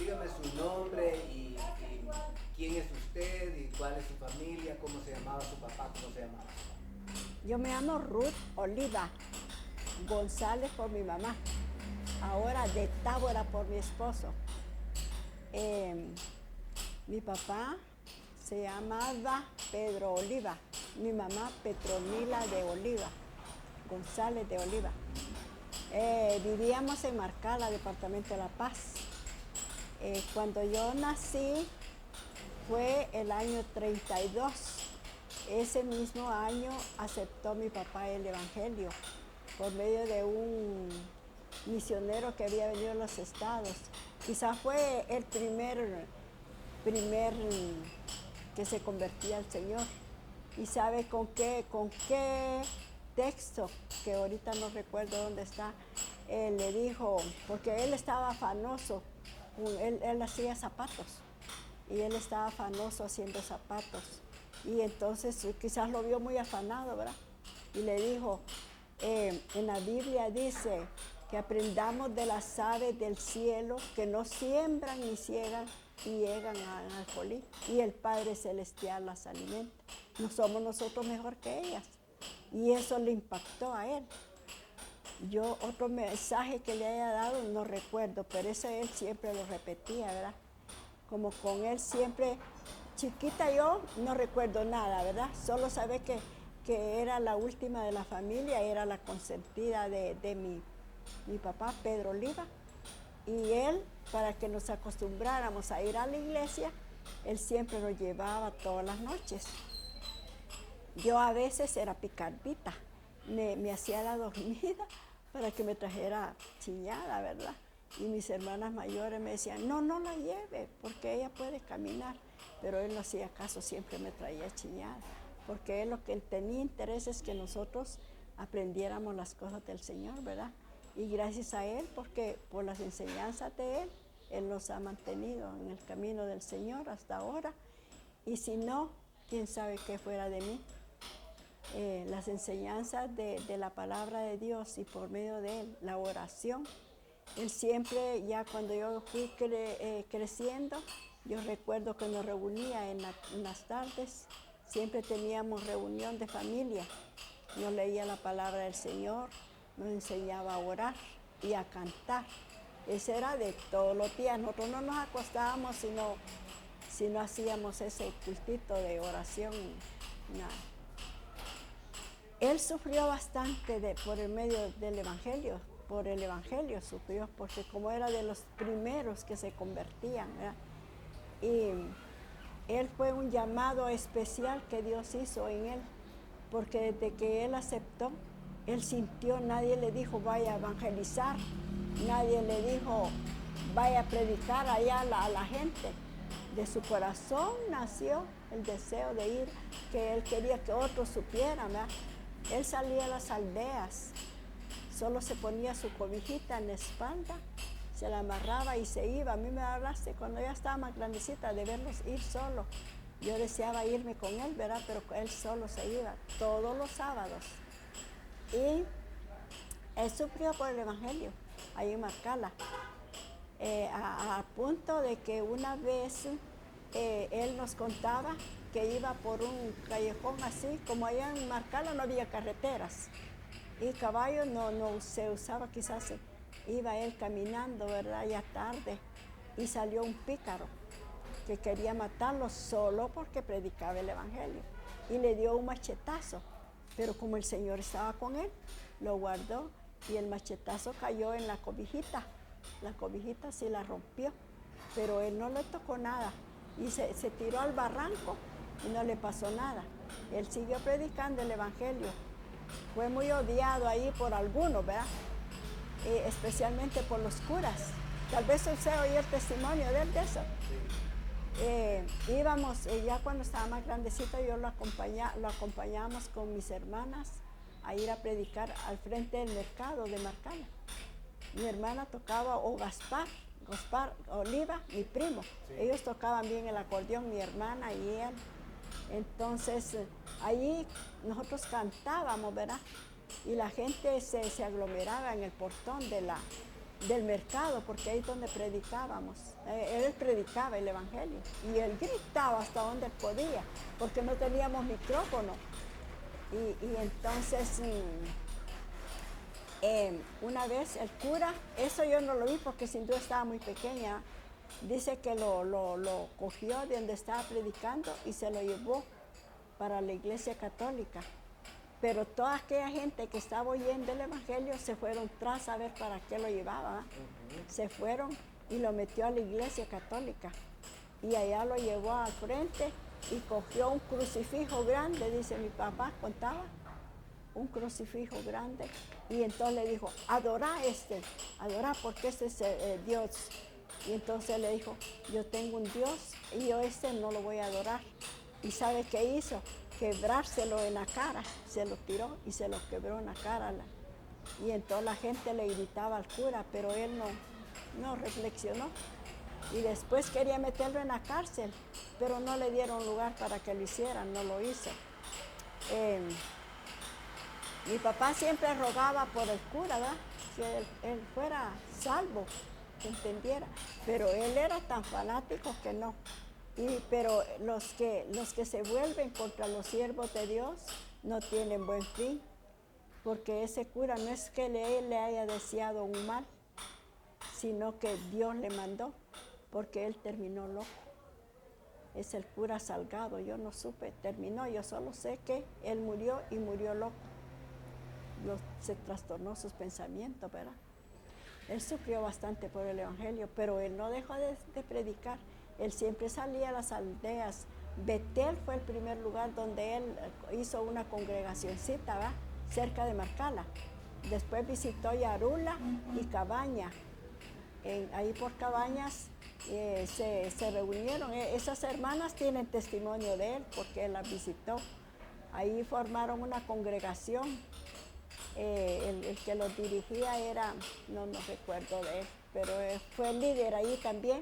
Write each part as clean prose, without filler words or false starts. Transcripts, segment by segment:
dígame su nombre y quién es usted y cuál es su familia, cómo se llamaba su papá, cómo se llamaba. Yo me llamo Ruth Oliva González por mi mamá, ahora de Tábora por mi esposo. Mi papá se llamaba Pedro Oliva, mi mamá Petronila de Oliva, González de Oliva. Vivíamos en Marcala, departamento de La Paz. Cuando yo nací fue el año 32. Ese mismo año aceptó mi papá el evangelio por medio de un misionero que había venido a los estados. Quizás fue el primer que se convertía al Señor. ¿Y sabe con qué texto? Que ahorita no recuerdo dónde está. Él le dijo, porque él estaba afanoso, él hacía zapatos y él estaba afanoso haciendo zapatos. Y entonces quizás lo vio muy afanado, ¿verdad? Y le dijo, en la Biblia dice que aprendamos de las aves del cielo que no siembran ni ciegan y llegan al alfolí, y el Padre Celestial las alimenta. No somos nosotros mejor que ellas. Y eso le impactó a él. Yo otro mensaje que le haya dado no recuerdo, pero ese él siempre lo repetía, ¿verdad? Como con él siempre, chiquita yo no recuerdo nada, ¿verdad? Solo sabe que era la última de la familia, era la consentida de mi papá, Pedro Oliva. Y él, para que nos acostumbráramos a ir a la iglesia, él siempre nos llevaba todas las noches. Yo a veces era picardita, me hacía la dormida para que me trajera chiñada, ¿verdad? Y mis hermanas mayores me decían, no la lleve, porque ella puede caminar. Pero él no hacía caso, siempre me traía chiñada, porque él lo que él tenía interés es que nosotros aprendiéramos las cosas del Señor, ¿verdad? Y gracias a él, porque por las enseñanzas de él nos ha mantenido en el camino del Señor hasta ahora. Y si no, quién sabe qué fuera de mí. Las enseñanzas de la palabra de Dios y por medio de él, la oración. Él siempre, ya cuando yo fui creciendo, yo recuerdo que nos reunía en las tardes, siempre teníamos reunión de familia. Yo leía la palabra del Señor, nos enseñaba a orar y a cantar. Ese era de todos los días. Nosotros no nos acostábamos si no hacíamos ese cultito de oración. Nada. Él sufrió bastante por el medio del evangelio, por el evangelio sufrió, porque como era de los primeros que se convertían, ¿verdad? Y él fue un llamado especial que Dios hizo en él, porque desde que él aceptó, él sintió, nadie le dijo vaya a evangelizar, nadie le dijo vaya a predicar allá a la gente. De su corazón nació el deseo de ir, que él quería que otros supieran, ¿verdad? Él salía a las aldeas, solo se ponía su cobijita en la espalda, se la amarraba y se iba. A mí me hablaste cuando ya estaba más grandecita de verlos ir solo. Yo deseaba irme con él, ¿verdad? Pero él solo se iba todos los sábados. Y él sufrió por el evangelio, ahí en Marcala. A punto de que una vez él nos contaba que iba por un callejón así, como allá en Marcala no había carreteras y caballos no se usaba, quizás iba él caminando, ¿verdad? Ya tarde, y salió un pícaro que quería matarlo solo porque predicaba el evangelio y le dio un machetazo, pero como el Señor estaba con él, lo guardó y el machetazo cayó en la cobijita sí la rompió, pero él no le tocó nada y se tiró al barranco y no le pasó nada. Él siguió predicando el evangelio. Fue muy odiado ahí por algunos, ¿verdad? Especialmente por los curas. Tal vez usted oye el testimonio de él de eso. Íbamos, ya cuando estaba más grandecito, yo lo acompañábamos con mis hermanas a ir a predicar al frente del mercado de Marcala. Mi hermana tocaba, o Gaspar Oliva, mi primo. Sí. Ellos tocaban bien el acordeón, mi hermana y él. Entonces, allí nosotros cantábamos, ¿verdad? Y la gente se aglomeraba en el portón del mercado, porque ahí es donde predicábamos. Él predicaba el evangelio y él gritaba hasta donde podía, porque no teníamos micrófono. Y entonces una vez el cura, eso yo no lo vi porque sin duda estaba muy pequeña, dice que lo cogió de donde estaba predicando y se lo llevó para la iglesia católica. Pero toda aquella gente que estaba oyendo el evangelio se fueron tras a ver para qué lo llevaba. Se fueron y lo metió a la iglesia católica. Y allá lo llevó al frente y cogió un crucifijo grande, dice mi papá, contaba, un crucifijo grande. Y entonces le dijo, adorá porque este es Dios. Y entonces le dijo, yo tengo un Dios y yo no lo voy a adorar. ¿Y sabe qué hizo? Quebrárselo en la cara, se lo tiró y se lo quebró en la cara. Y entonces la gente le gritaba al cura, pero él no reflexionó. Y después quería meterlo en la cárcel, pero no le dieron lugar para que lo hicieran, no lo hizo. Mi papá siempre rogaba por el cura, ¿verdad? Que él fuera salvo, que entendiera, pero él era tan fanático que no. Pero los que se vuelven contra los siervos de Dios no tienen buen fin, porque ese cura no es que él le haya deseado un mal, sino que Dios le mandó, porque él terminó loco. Es el cura Salgado, yo no supe, terminó, yo solo sé que él murió y murió loco. Se trastornó sus pensamientos, ¿verdad? Él sufrió bastante por el evangelio, pero él no dejó de predicar. Él siempre salía a las aldeas. Betel fue el primer lugar donde él hizo una congregacioncita, ¿verdad? Cerca de Marcala. Después visitó Yarula y Cabaña. Ahí por Cabañas se reunieron. Esas hermanas tienen testimonio de él porque él las visitó. Ahí formaron una congregación. El que los dirigía era, no recuerdo de él, pero fue el líder ahí también.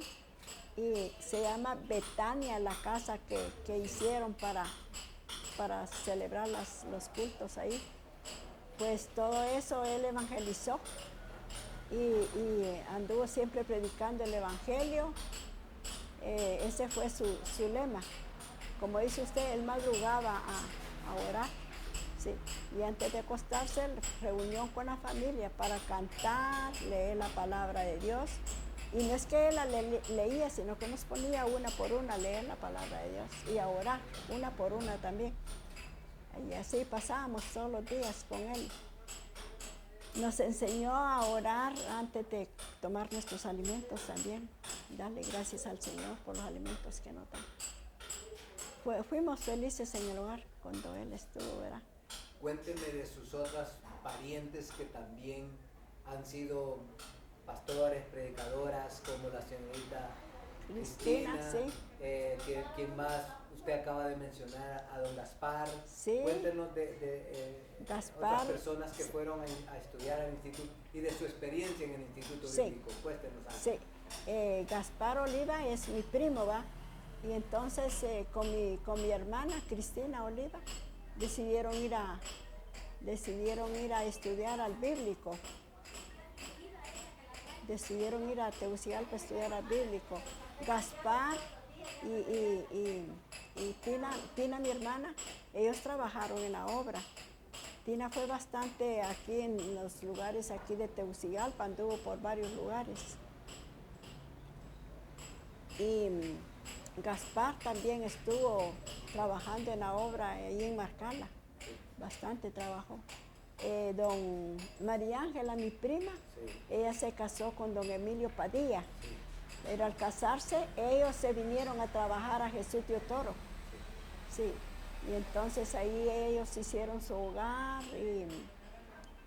Y se llama Betania, la casa que hicieron para celebrar los cultos ahí. Pues todo eso él evangelizó y anduvo siempre predicando el evangelio. Ese fue su lema. Como dice usted, él madrugaba a orar. Sí. Y antes de acostarse, reunión con la familia para cantar, leer la palabra de Dios. Y no es que él la leía, sino que nos ponía una por una a leer la palabra de Dios y a orar una por una también. Y así pasábamos todos los días con él. Nos enseñó a orar antes de tomar nuestros alimentos también. Darle gracias al Señor por los alimentos que nos da. Fuimos felices en el hogar cuando él estuvo, ¿verdad? Cuénteme de sus otras parientes que también han sido pastores, predicadoras, como la señorita Cristina, sí. ¿Quién más? Usted acaba de mencionar a don Gaspar. Sí. Cuéntenos de Gaspar, otras personas que fueron a estudiar al instituto y de su experiencia en el Instituto Bíblico. Cuéntenos algo. Sí, Gaspar Oliva es mi primo, ¿va? Y entonces con mi hermana Cristina Oliva decidieron ir a estudiar al bíblico. Decidieron ir a Tegucigalpa a estudiar al bíblico. Gaspar y Tina, mi hermana, ellos trabajaron en la obra. Tina fue bastante aquí en los lugares aquí de Tegucigalpa, anduvo por varios lugares. Y Gaspar también estuvo trabajando en la obra ahí en Marcala, bastante trabajó. Don María Ángela, mi prima, ella se casó con don Emilio Padilla, pero al casarse ellos se vinieron a trabajar a Jesús Teotoro, sí, y entonces ahí ellos hicieron su hogar y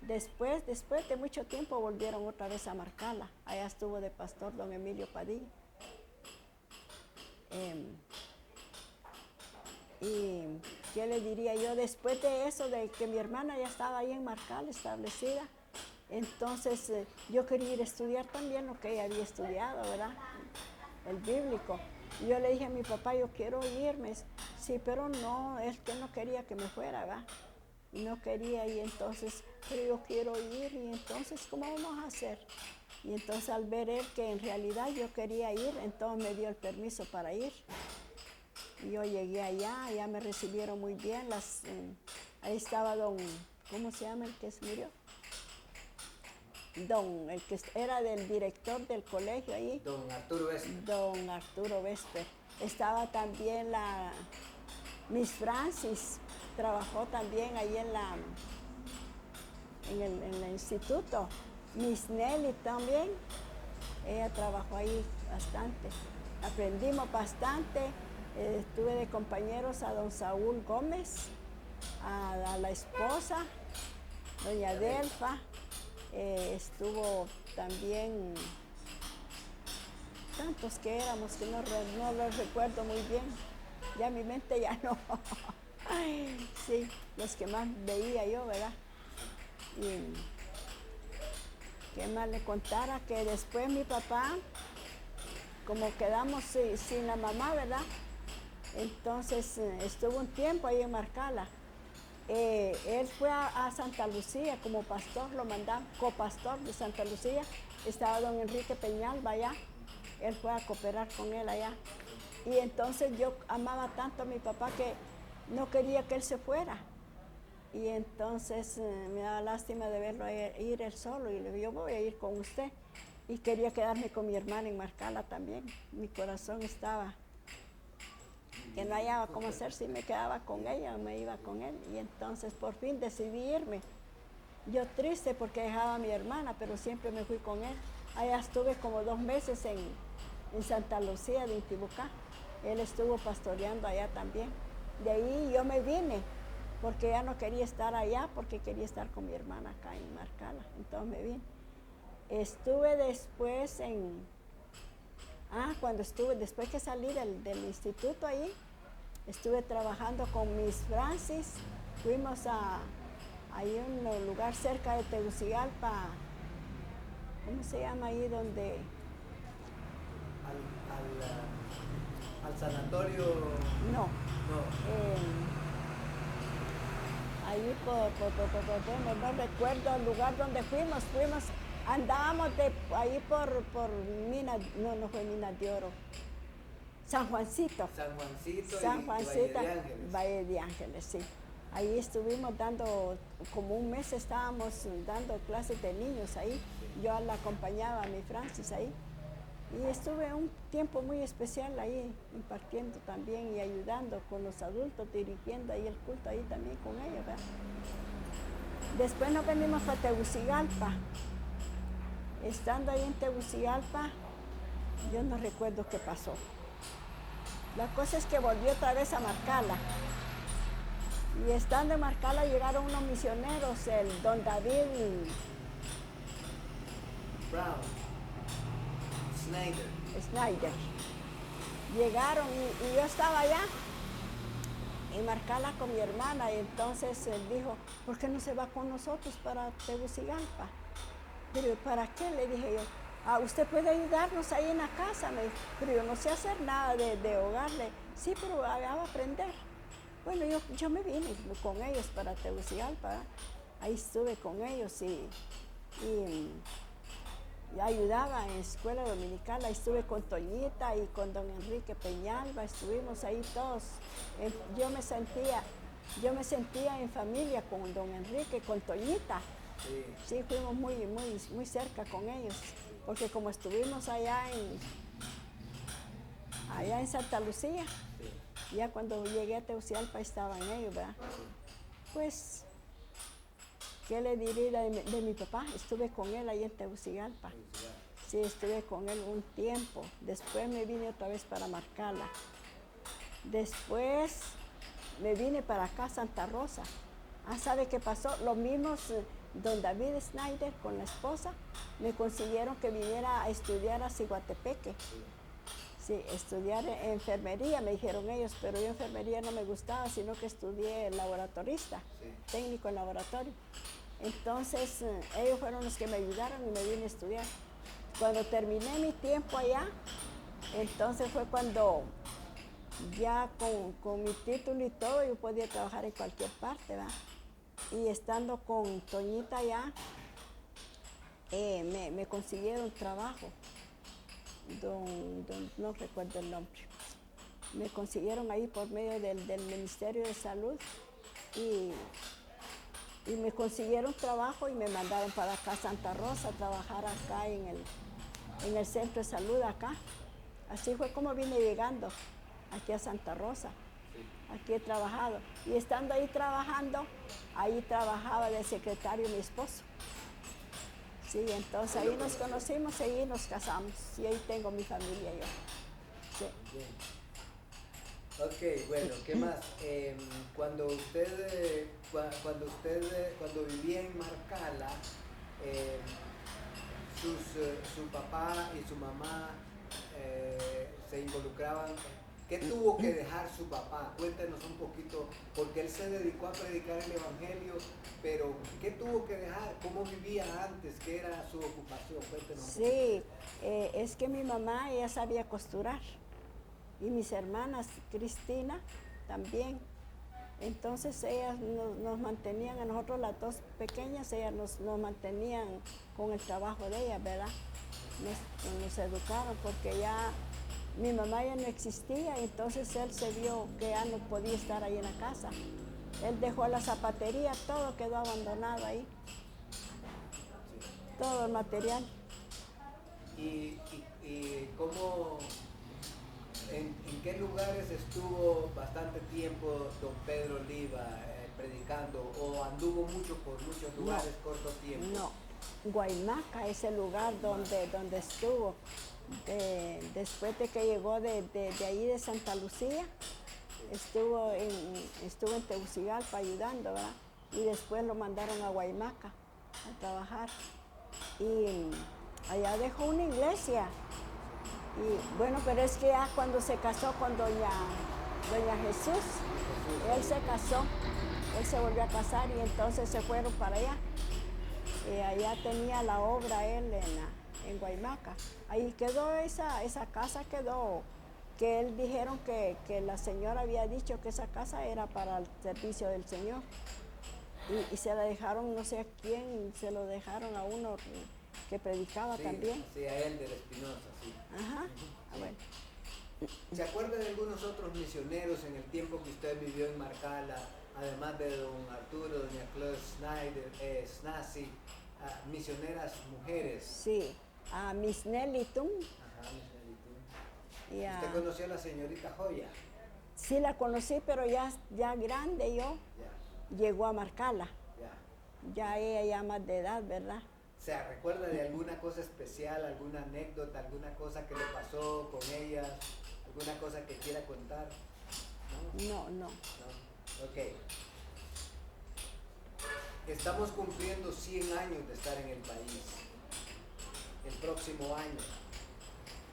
después de mucho tiempo volvieron otra vez a Marcala, allá estuvo de pastor don Emilio Padilla. Y ¿qué le diría yo? Después de eso, de que mi hermana ya estaba ahí en Marcala, establecida, entonces yo quería ir a estudiar también lo que ella había estudiado, ¿verdad? El bíblico. Y yo le dije a mi papá, yo quiero irme. Sí, pero no, él que no quería que me fuera, ¿verdad? No quería, y entonces, pero yo quiero ir, y entonces, ¿cómo vamos a hacer? Y entonces al ver él que en realidad yo quería ir, entonces me dio el permiso para ir. Y yo llegué allá, allá me recibieron muy bien. Ahí estaba don, ¿cómo se llama el que se murió? El que era del director del colegio ahí. Don Arturo Vesper. Don Arturo Vesper. Estaba también la Miss Francis, trabajó también ahí en el instituto. Miss Nelly también, ella trabajó ahí bastante. Aprendimos bastante. Estuve de compañeros a don Saúl Gómez, a la esposa, doña Delfa. Estuvo también tantos que éramos que no los recuerdo muy bien. Ya mi mente ya no. Ay, sí, los que más veía yo, ¿verdad? Y qué más le contara que después mi papá, como quedamos sin la mamá, ¿verdad? Entonces estuvo un tiempo ahí en Marcala. Él fue a Santa Lucía como pastor, lo mandaron, copastor de Santa Lucía. Estaba don Enrique Peñalba allá. Él fue a cooperar con él allá. Y entonces yo amaba tanto a mi papá que no quería que él se fuera. Y entonces me daba lástima de verlo ir él solo. Y le dije, yo voy a ir con usted. Y quería quedarme con mi hermana en Marcala también. Mi corazón estaba que no hallaba cómo hacer, si me quedaba con ella o me iba con él. Y entonces por fin decidí irme. Yo triste porque dejaba a mi hermana, pero siempre me fui con él. Allá estuve como 2 meses en Santa Lucía de Intibucá. Él estuvo pastoreando allá también. De ahí yo me vine, porque ya no quería estar allá, porque quería estar con mi hermana acá en Marcala. Entonces me vine. Estuve después después que salí del instituto ahí, estuve trabajando con Miss Francis. Fuimos ahí a un lugar cerca de Tegucigalpa. ¿Cómo se llama ahí donde? Al sanatorio. No. Ahí no recuerdo el lugar donde fuimos. Andábamos ahí por Minas, no fue Minas de Oro. San Juancito. San Juancito y Valle de Ángeles, sí. Ahí estuvimos como un mes estábamos dando clases de niños ahí. Yo la acompañaba a mi Francis ahí. Y estuve un tiempo muy especial ahí, impartiendo también y ayudando con los adultos, dirigiendo ahí el culto ahí también con ellos, ¿verdad? Después nos venimos para Tegucigalpa. Estando ahí en Tegucigalpa, yo no recuerdo qué pasó. La cosa es que volví otra vez a Marcala. Y estando en Marcala llegaron unos misioneros, el don David Brown, Snyder. Llegaron y yo estaba allá en Marcala con mi hermana y entonces él dijo, ¿por qué no se va con nosotros para Tegucigalpa? Pero ¿para qué? Le dije yo, usted puede ayudarnos ahí en la casa, me dijo, pero yo no sé hacer nada de hogar. Sí, pero allá va a aprender. Bueno, yo me vine con ellos para Tegucigalpa, ahí estuve con ellos y ayudaba en escuela dominical, ahí estuve con Toñita y con don Enrique Peñalba, estuvimos ahí todos. Yo me sentía en familia con don Enrique, con Toñita. Sí, fuimos muy cerca con ellos, porque como estuvimos allá en Santa Lucía, ya cuando llegué a Tegucigalpa estaban ellos, ¿verdad? Pues, ¿qué le diría de mi papá? Estuve con él ahí en Tegucigalpa. Sí, estuve con él un tiempo. Después me vine otra vez para Marcala. Después me vine para acá, Santa Rosa. ¿Sabe qué pasó? Los mismos, don David Snyder con la esposa, me consiguieron que viniera a estudiar a Ciguatepeque. Sí, estudiar enfermería, me dijeron ellos, pero yo enfermería no me gustaba, sino que estudié laboratorista, técnico en laboratorio. Entonces, ellos fueron los que me ayudaron y me vine a estudiar. Cuando terminé mi tiempo allá, entonces fue cuando ya con mi título y todo, yo podía trabajar en cualquier parte, ¿verdad? Y estando con Toñita allá, me consiguieron trabajo, no recuerdo el nombre. Me consiguieron ahí por medio del Ministerio de Salud y me consiguieron trabajo y me mandaron para acá a Santa Rosa a trabajar acá en el centro de salud acá. Así fue como vine llegando aquí a Santa Rosa. Aquí he trabajado. Y estando ahí trabajando, ahí trabajaba de secretario mi esposo. Sí, entonces ahí nos conocimos y ahí nos casamos. Y ahí tengo mi familia yo. Sí. Bien. Ok, bueno, ¿qué más? Cuando vivía en Marcala, su papá y su mamá se involucraban. ¿Qué tuvo que dejar su papá? Cuéntenos un poquito, porque él se dedicó a predicar el Evangelio, pero ¿qué tuvo que dejar? ¿Cómo vivía antes? ¿Qué era su ocupación? Cuéntenos. Sí, es que mi mamá, ella sabía costurar, y mis hermanas, Cristina, también. Entonces ellas nos mantenían, a nosotros las dos pequeñas, ellas nos mantenían con el trabajo de ellas, ¿verdad? Nos educaron porque ya mi mamá ya no existía, entonces él se vio que ya no podía estar ahí en la casa. Él dejó la zapatería, todo quedó abandonado ahí, todo el material. ¿Y cómo, en qué lugares estuvo bastante tiempo don Pedro Oliva predicando? ¿O anduvo mucho por muchos lugares, corto tiempo? No, Guaymaca es el lugar donde estuvo. Después de que llegó de ahí de Santa Lucía, estuvo en Tegucigalpa ayudando, ¿verdad? Y después lo mandaron a Guaymaca a trabajar. Y allá dejó una iglesia. Y bueno, pero es que ya cuando se casó con doña Jesús, él se casó, él se volvió a casar y entonces se fueron para allá. Y allá tenía la obra él en Guaymaca. Ahí quedó esa casa, quedó, que él dijeron que la señora había dicho que esa casa era para el servicio del Señor. Y se la dejaron, no sé a quién, se lo dejaron a uno que predicaba también. Sí, a él de Espinosa, sí. Ajá, bueno. ¿Se acuerda de algunos otros misioneros en el tiempo que usted vivió en Marcala, además de don Arturo, doña Claude Snassi, misioneras mujeres? Sí, a Miss Nelly Tum. Ajá, Miss Nelly Tum. ¿Usted conoció a la señorita Joya? Sí, la conocí, pero ya grande yo. Ya. Llegó a Marcala. Ya. Ya ella ya más de edad, ¿verdad? ¿Se recuerda de alguna cosa especial, alguna anécdota, alguna cosa que le pasó con ella, alguna cosa que quiera contar? No. Ok. Estamos cumpliendo 100 años de estar en el país. El próximo año.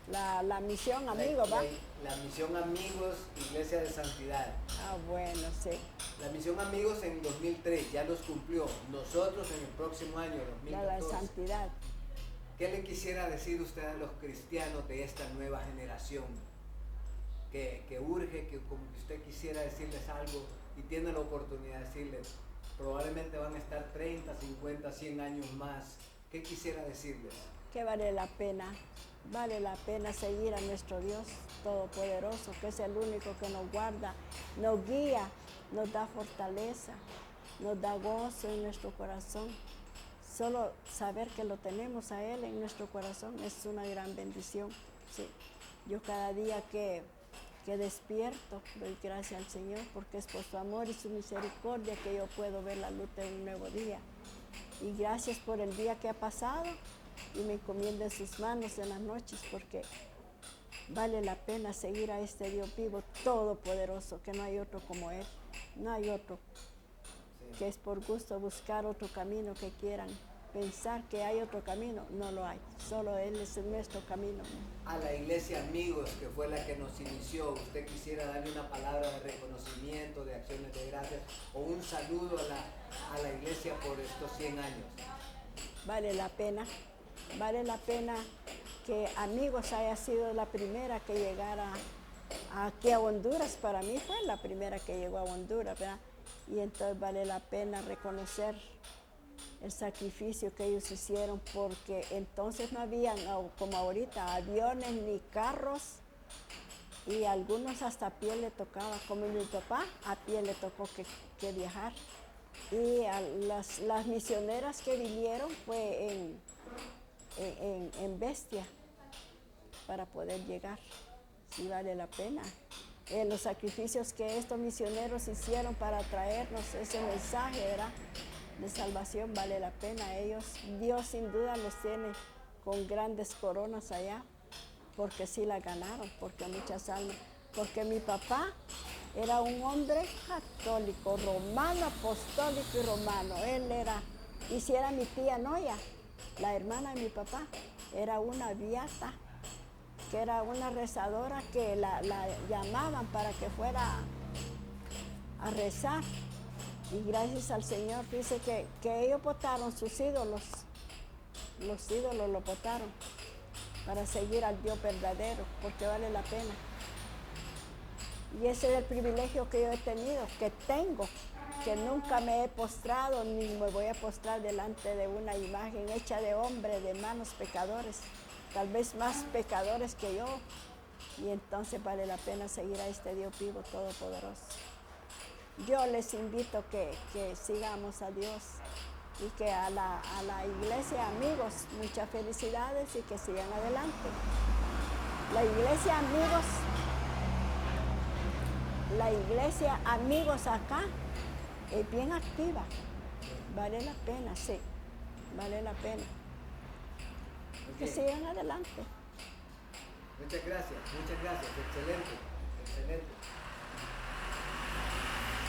La misión Amigos, ¿va? La misión Amigos, Iglesia de Santidad. Ah, bueno, sí. La misión Amigos en 2003 ya los cumplió. Nosotros en el próximo año, 2014. La de Santidad. ¿Qué le quisiera decir usted a los cristianos de esta nueva generación? Que urge, que como que usted quisiera decirles algo y tiene la oportunidad de decirles, probablemente van a estar 30, 50, 100 años más. ¿Qué quisiera decirles? Que vale la pena seguir a nuestro Dios Todopoderoso, que es el único que nos guarda, nos guía, nos da fortaleza, nos da gozo en nuestro corazón. Solo saber que lo tenemos a Él en nuestro corazón es una gran bendición. Sí. Yo cada día que despierto doy gracias al Señor porque es por su amor y su misericordia que yo puedo ver la luz de un nuevo día. Y gracias por el día que ha pasado y me encomiendo en sus manos en las noches porque vale la pena seguir a este Dios vivo, todopoderoso, que no hay otro como Él, no hay otro. Que es por gusto buscar otro camino que quieran pensar que hay otro camino, no lo hay, solo Él es nuestro camino. A la Iglesia Amigos, que fue la que nos inició, ¿usted quisiera darle una palabra de reconocimiento, de acciones de gracias o un saludo a la Iglesia por estos 100 años? Vale la pena que Amigos haya sido la primera que llegara aquí a Honduras. Para mí fue la primera que llegó a Honduras, ¿verdad? Y entonces vale la pena reconocer el sacrificio que ellos hicieron, porque entonces no habían, como ahorita, aviones ni carros, y a algunos hasta a pie le tocaba, como mi papá, a pie le tocó que viajar. Y a las misioneras que vinieron fue en bestia para poder llegar. Sí vale la pena. Los sacrificios que estos misioneros hicieron para traernos ese mensaje, ¿verdad?, de salvación, vale la pena. Ellos, Dios sin duda los tiene con grandes coronas allá, porque sí la ganaron, porque muchas almas. Porque mi papá era un hombre católico, romano, apostólico y romano. Él era, y si era mi tía Noya, la hermana de mi papá, era una beata, que era una rezadora que la llamaban para que fuera a rezar. Y gracias al Señor, dice que ellos botaron sus ídolos, los ídolos los botaron para seguir al Dios verdadero, porque vale la pena. Y ese es el privilegio que yo he tenido, que tengo, que nunca me he postrado ni me voy a postrar delante de una imagen hecha de hombre, de manos pecadores, tal vez más pecadores que yo. Y entonces vale la pena seguir a este Dios vivo, todopoderoso. Yo les invito que sigamos a Dios y que a la iglesia, amigos, muchas felicidades y que sigan adelante. La iglesia, amigos acá es bien activa. Vale la pena, sí, vale la pena. Que sigan adelante. Muchas gracias, excelente, excelente.